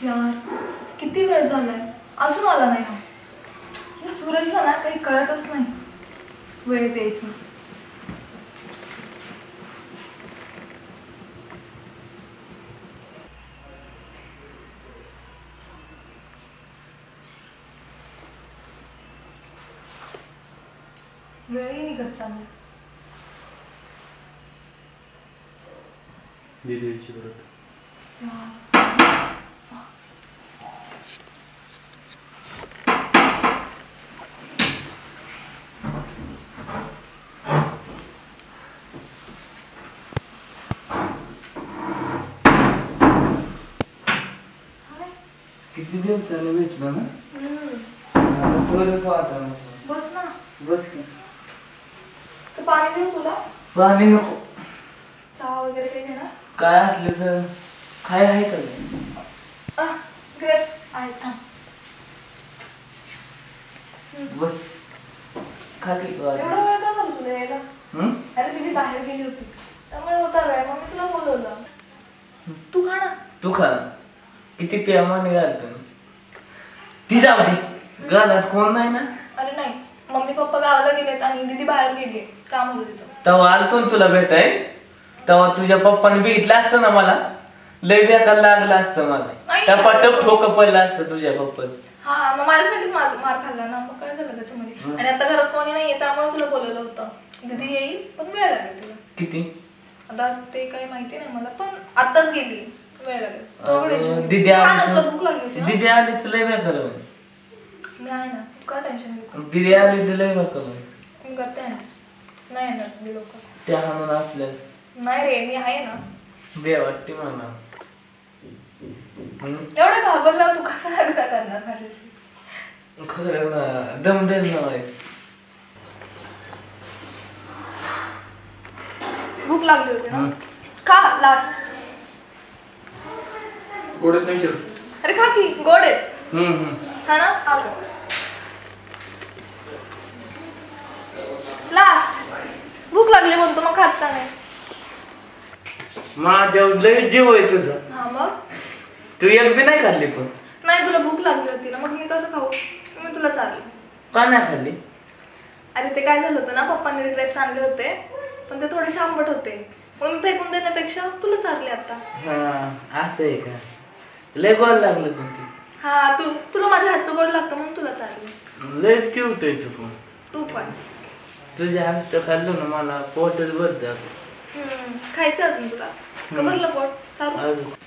यार किती वेळ झालाय अजून आला नाही हा. या सूरजला ना काही कळतच नाही वेळ द्यायचं. वेळही निघत चालला. दीदीची परत किती दिवस झाले भेटलो ना. सहजच वाटलं. बस ना. बस की. तर पाणी देऊ तुला? पाणी नको. चहा वगैरे काही घेणार? काय असलं तर काय आहे का? ग्रेप्स आहेत थांब. बस खाली एवढा वेळ का झाला तुला यायला? अरे तिने बाहेर गेली होती त्यामुळे होता वेळ मग मी तुला बोलवलं. तू खा ना. तू खा. किती प्रेमाने घालतो ती. जाऊ दे घरात कोण नाही ना. अरे नाही मम्मी पप्पा गावाला गेलेत आणि दीदी बाहेर गेली काम होतं तिचं. तेव्हा आलतो ना तुला भेटाय. तेव्हा तुझ्या पप्पाने बघितलं असतं ना मला लय बेकार लागलं असतं. मला टपाटप ठोकं पडलं असतं तुझ्या पप्पाला. हा मग माझ्यासाठीच मार खाल्ला ना. मग काय झालं त्याच्यामध्ये. आणि आता घरात कोणी नाहीये त्यामुळे तुला बोलवलं होतं. दीदी येईल पण वेळ लागेल तुला. किती आता ते काही माहिती नाही मला पण आताच गेली वेळ लागेल. दीदी आली. भूक लागली होती. दीदी आली तर लय बेकार. मी आहे ना का टेन्शन घेतो. दीदी आली तर लय बेकार. मी करते ना. नाही येणार दीदी लोक. त्या म्हणून आपल्याला नाही रे मी आहे ना. बे वाटते मला. एवढं घाबरला तू कसा लग्न करणार माझ्याशी. खरं ना दम दे ना. भूक लागली होती ना. खा लास्ट. गोड नाही. अरे खा की गोड आहे. हा ना लास्ट. भूक लागली म्हणतो मग खात का नाही. माझ्या लय जीव आहे तुझा. हा मग तू एक बी नाही खाल्ली पण. नाही तुला भूक लागली होती ना मग मी कसं खाऊ. मी तुला चालले. का नाही खाल्ली. अरे ते काय झालं होतं ना पप्पांनी ग्रेप्स आणले होते पण ते थोडेसे आंबट होते मग मी फेकून देण्यापेक्षा तुला चालले आता. हा असं आहे का. लय गोड लागलं पण ते. हा तुला माझ्या हातचं गोड लागतं म्हणून तुला चालले. लयच क्यूट आहे तू पण. तू पण. तुझ्या हातचं खाल्लं ना मला पोटच भरतं. खायचं अजून तुला का भरलं पोट. चालू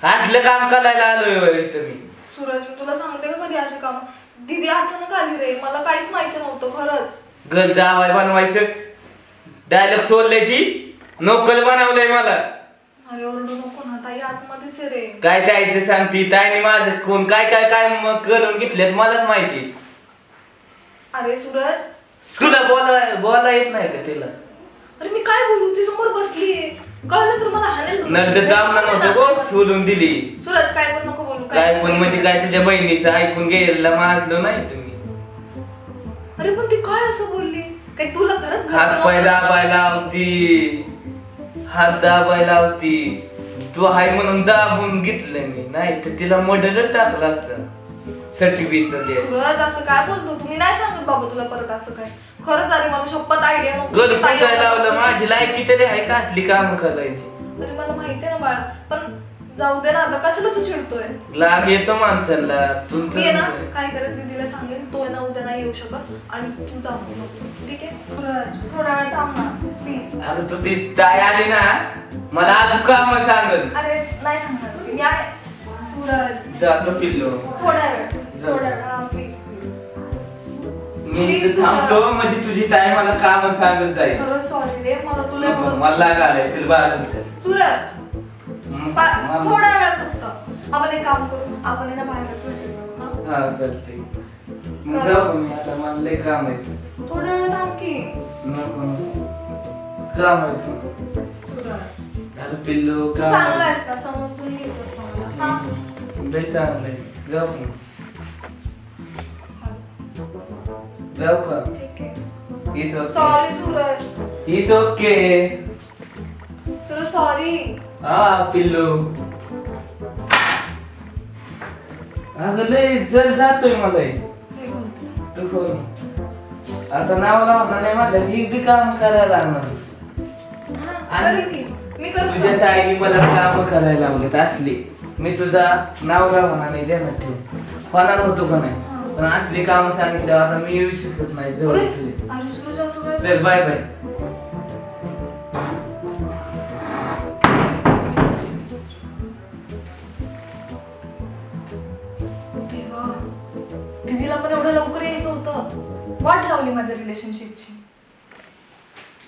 असलं काम करायला आलोय इथं मी. सूरज मी तुला सांगते का कधी अशी काम. दीदी अचानक आली रे मला काहीच माहिती नव्हतं खरंच. घर जावाय बनवायचं डायलॉग सोडलंय ती नोकर बनवलंय मला. अरे ओरडू नको ना ताई आतमध्येच आहे रे. काय द्यायचं सांगती ताईने माझं कोण काय काय काय करून घेतलेत मलाच माहिती. अरे सूरज तुला बोला येत नाही का तिला. अरे मी काय बोलू ती समोर बसलीये कळलं तर मला हाणेल. नंतर दामना नव्हतं गो सोडून दिली. सूरज काय पण नको बोलू. काय पण म्हणजे काय तुझ्या बहिणीचं ऐकून घ्यायला माजलो नाही तुम्ही. अरे पण ती काय असं बोलली काय तुला खरंच. हात पाय दाबायला होती. हात दाबायला होती. तू हाय म्हणून दाबून घेतलं मी नाही तर तिला मॉडेल टाकलं असतं. सर्टिफिकेट दे. सूरज असं काय बोलतो तुम्ही. नाही सांगत बाबा तुला परत असं काय. खरंच अरे मला शपथ आयडिया घर पुसायला लावलं माझी लायकी तरी आहे का असली काम करायची. अरे मला माहिती आहे ना बाळा पण जाऊ दे ना आता कशाला तू चिडतोय. लाग येतो माणसाला तुमचं. मी ना काय करत दीदीला सांगेन तो ना उद्या नाही येऊ शकत आणि तू जाऊ नको ठीक आहे. थोडा वेळ थांब ना प्लीज. अगं तू ती ताई आली ना मला अजून काम सांगल. अरे नाही सांगणार मी आहे. सूरज जातो पिल्लो. थोडा वेळ प्लीज. मी थांबतो म्हणजे तुझी ताई मला काम सांगत जाईल. खरंच सॉरी रे मला तुला मला घालायचं बाजूला. सूरज थोडा वेळ फक्त. आपण एक काम करू आपण ना बाहेरच भेटायचं. हा चालते. मग जाऊ मी आता मला लय काम आहे. थोड्या वेळ थांब की. नको काम आहे. सूरज पिल्लू काम चांगला आहेस ना समजून घेतोस मला. लय चांगलं आहे. जाऊ जाऊ का. ठीक आहे. It's okay. Sorry Suraj. It's okay. Suraj sorry. हा पिल्लू. अगं लय जड जातोय मला हे. मी बोलते. तू कोण आता नाव लावणार नाही माझ्या ही बी काम करायला लागणार. हा, करेल की. मी करू तुझ्या का? ताईने मला काम करायला लावलेत असली. मी तुझा नाव लावणार नाही देणार ठेव होणार होतो का नाही पण असली काम सांगितल्यावर आता मी येऊ शकत नाही जवळ अरे, तुझे. आणि तुझं असं काय? चल बाय बाय. देवा, दीदीला पण एवढं लवकर यायचं होतं. वाट लावली माझ्या रिलेशनशिपची.